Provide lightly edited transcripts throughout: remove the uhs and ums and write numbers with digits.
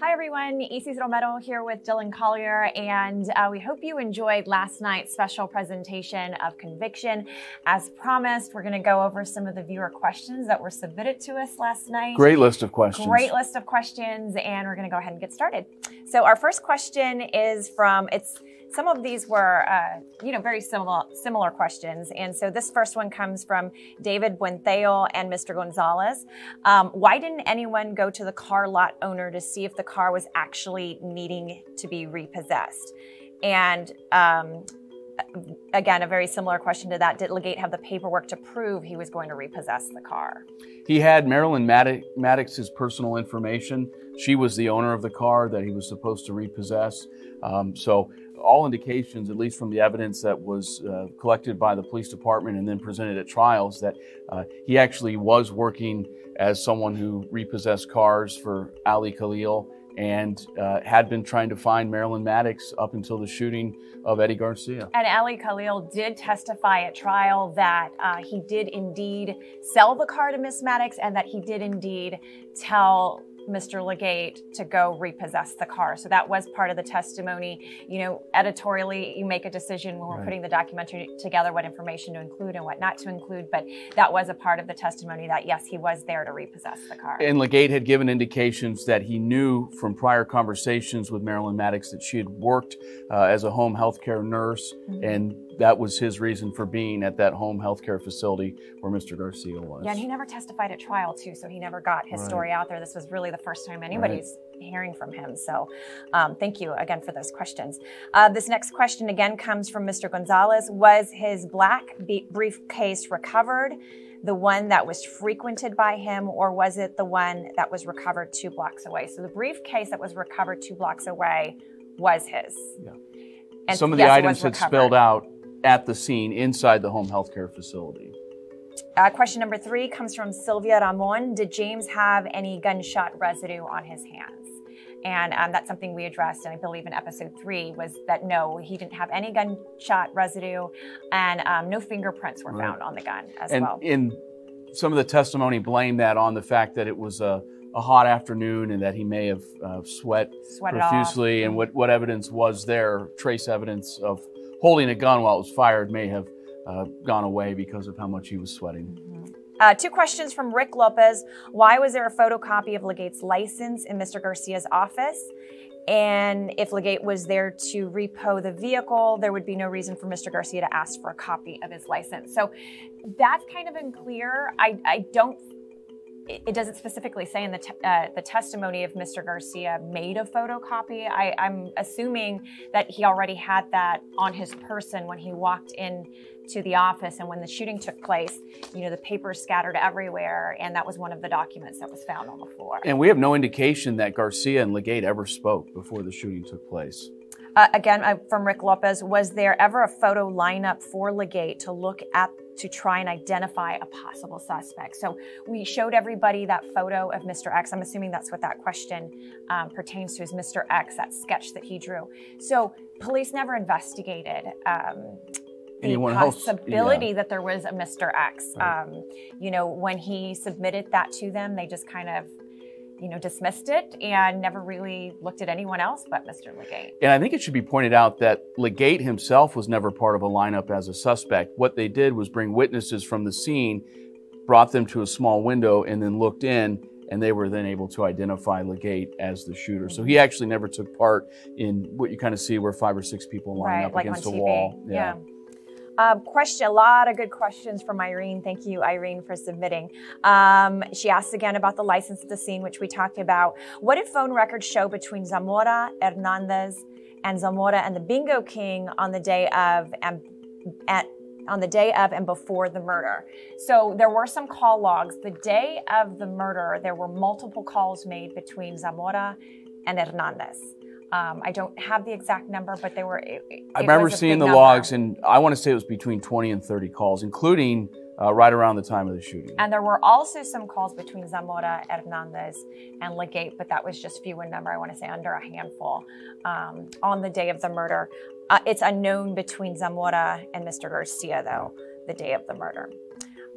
Hi everyone, Isis Romero here with Dillon Collier, and we hope you enjoyed last night's special presentation of conviction. As promised, we're going to go over some of the viewer questions that were submitted to us last night. Great list of questions. Great list of questions, and we're going to go ahead and get started. So our first question is from, some of these were, very similar questions. And so this first one comes from David Buenteo and Mr. Gonzalez. Why didn't anyone go to the car lot owner to see if the car was actually needing to be repossessed? And again, a very similar question to that. Did Legate have the paperwork to prove he was going to repossess the car? He had Marilyn Maddox's personal information. She was the owner of the car that he was supposed to repossess. So all indications, at least from the evidence that was collected by the police department and then presented at trials, that he actually was working as someone who repossessed cars for Ali Khalil and had been trying to find Marilyn Maddox up until the shooting of Eddie Garcia. And Ali Khalil did testify at trial that he did indeed sell the car to Miss Maddox and that he did indeed tell Mr. Legate to go repossess the car. So that was part of the testimony. You know, editorially, you make a decision when we're putting the documentary together what information to include and what not to include, but that was a part of the testimony that, yes, he was there to repossess the car. And Legate had given indications that he knew from prior conversations with Marilyn Maddox that she had worked as a home health care nurse, and that was his reason for being at that home health care facility where Mr. Garcia was. Yeah, and he never testified at trial, too, so he never got his story out there. This was really the first time anybody's hearing from him. So thank you again for those questions. This next question again comes from Mr. Gonzalez. Was his black briefcase recovered, the one that was frequented by him, or was it the one that was recovered 2 blocks away? So the briefcase that was recovered 2 blocks away was his. Yeah. And some of the items had spilled out at the scene inside the home health care facility. Question number 3 comes from Sylvia Ramon. Did James have any gunshot residue on his hands? And that's something we addressed, and I believe in episode 3, was that no, he didn't have any gunshot residue, and no fingerprints were found on the gun as well. And in some of the testimony blamed that on the fact that it was a hot afternoon and that he may have sweat profusely, and what evidence was there, trace evidence of holding a gun while it was fired may have gone away because of how much he was sweating. 2 questions from Rick Lopez. Why was there a photocopy of Legate's license in Mr. Garcia's office? And if Legate was there to repo the vehicle, there would be no reason for Mr. Garcia to ask for a copy of his license. So that's kind of unclear. It doesn't specifically say in the testimony if Mr. Garcia made a photocopy. I'm assuming that he already had that on his person when he walked in to the office, and when the shooting took place, the papers scattered everywhere, and that was one of the documents that was found on the floor. And we have no indication that Garcia and Legate ever spoke before the shooting took place. Again, from Rick Lopez, was there ever a photo lineup for Legate to look at to try and identify a possible suspect? So we showed everybody that photo of Mr. X. I'm assuming that's what that question pertains to, is Mr. X, that sketch that he drew. So police never investigated the possibility that there was a Mr. X. When he submitted that to them, they just kind of dismissed it and never really looked at anyone else but Mr. Legate. And I think it should be pointed out that Legate himself was never part of a lineup as a suspect. What they did was bring witnesses from the scene, brought them to a small window, and then looked in, and they were then able to identify Legate as the shooter. So he actually never took part in what you kind of see where 5 or 6 people line up against a wall. Yeah. A lot of good questions from Irene. Thank you, Irene, for submitting. She asks again about the license at the scene, which we talked about. What did phone records show between Zamora, Hernandez, and Zamora and the Bingo King on the day of and before the murder? So there were some call logs. The day of the murder, there were multiple calls made between Zamora and Hernandez. I don't have the exact number, but they were. I remember seeing the logs, and I want to say it was between 20 and 30 calls, including right around the time of the shooting. And there were also some calls between Zamora, Hernandez, and Legate, but that was just few in number. I want to say under a handful on the day of the murder. It's unknown between Zamora and Mr. Garcia, though, the day of the murder.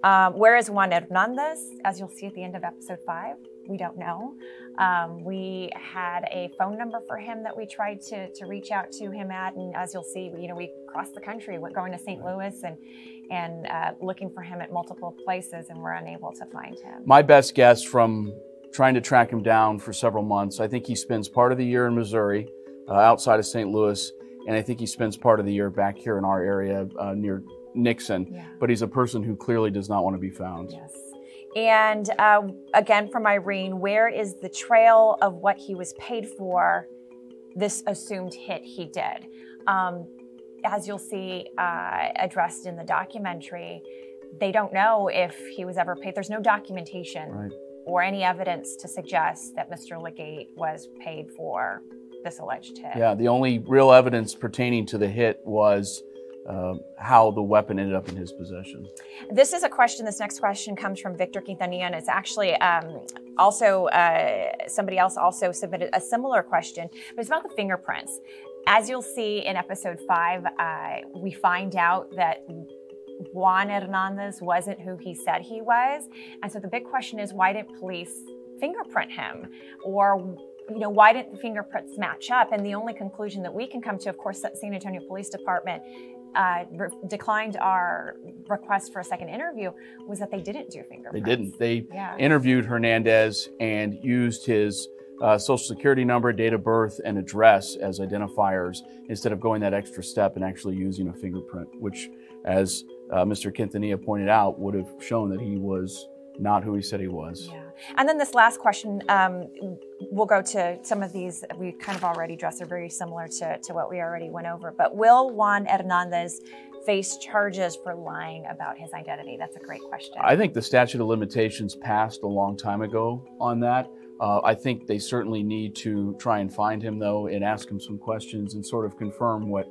Where is Juan Hernandez? As you'll see at the end of episode 5, We don't know. We had a phone number for him that we tried to reach out to him at, and as you'll see, we crossed the country, going to St. Louis and looking for him at multiple places, and we're unable to find him. My best guess from trying to track him down for several months, I think he spends part of the year in Missouri, outside of St. Louis, and I think he spends part of the year back here in our area near Nixon. Yeah. But he's a person who clearly does not want to be found. Yes. And again, from Irene, where is the trail of what he was paid for this assumed hit he did? As you'll see addressed in the documentary, they don't know if he was ever paid. There's no documentation or any evidence to suggest that Mr. Legate was paid for this alleged hit. Yeah, the only real evidence pertaining to the hit was how the weapon ended up in his possession. This next question comes from Victor Quintanilla, and it's actually also, somebody else also submitted a similar question, but it's about the fingerprints. As you'll see in episode 5, we find out that Juan Hernandez wasn't who he said he was. And so the big question is, why didn't police fingerprint him? Or why didn't the fingerprints match up? And the only conclusion that we can come to, of course, that San Antonio Police Department declined our request for a second interview, was that they didn't do fingerprints. They didn't. They interviewed Hernandez and used his social security number, date of birth, and address as identifiers instead of going that extra step and actually using a fingerprint, which, as Mr. Quintanilla pointed out, would have shown that he was not who he said he was. Yeah. And then this last question, we'll go to some of these we kind of already addressed. They're very similar to what we already went over. But will Juan Hernandez face charges for lying about his identity? That's a great question. I think the statute of limitations passed a long time ago on that. I think they certainly need to try and find him, though, and ask him some questions and sort of confirm what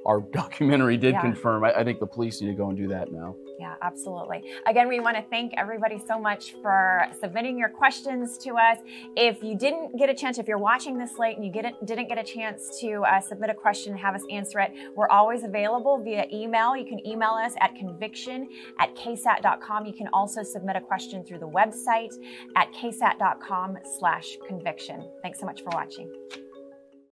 our documentary did confirm. I think the police need to go and do that now. Yeah, absolutely. Again, we want to thank everybody so much for submitting your questions to us. If you didn't get a chance, if you're watching this late and you didn't get a chance to submit a question and have us answer it, we're always available via email. You can email us at conviction@ksat.com. You can also submit a question through the website at ksat.com/conviction. Thanks so much for watching.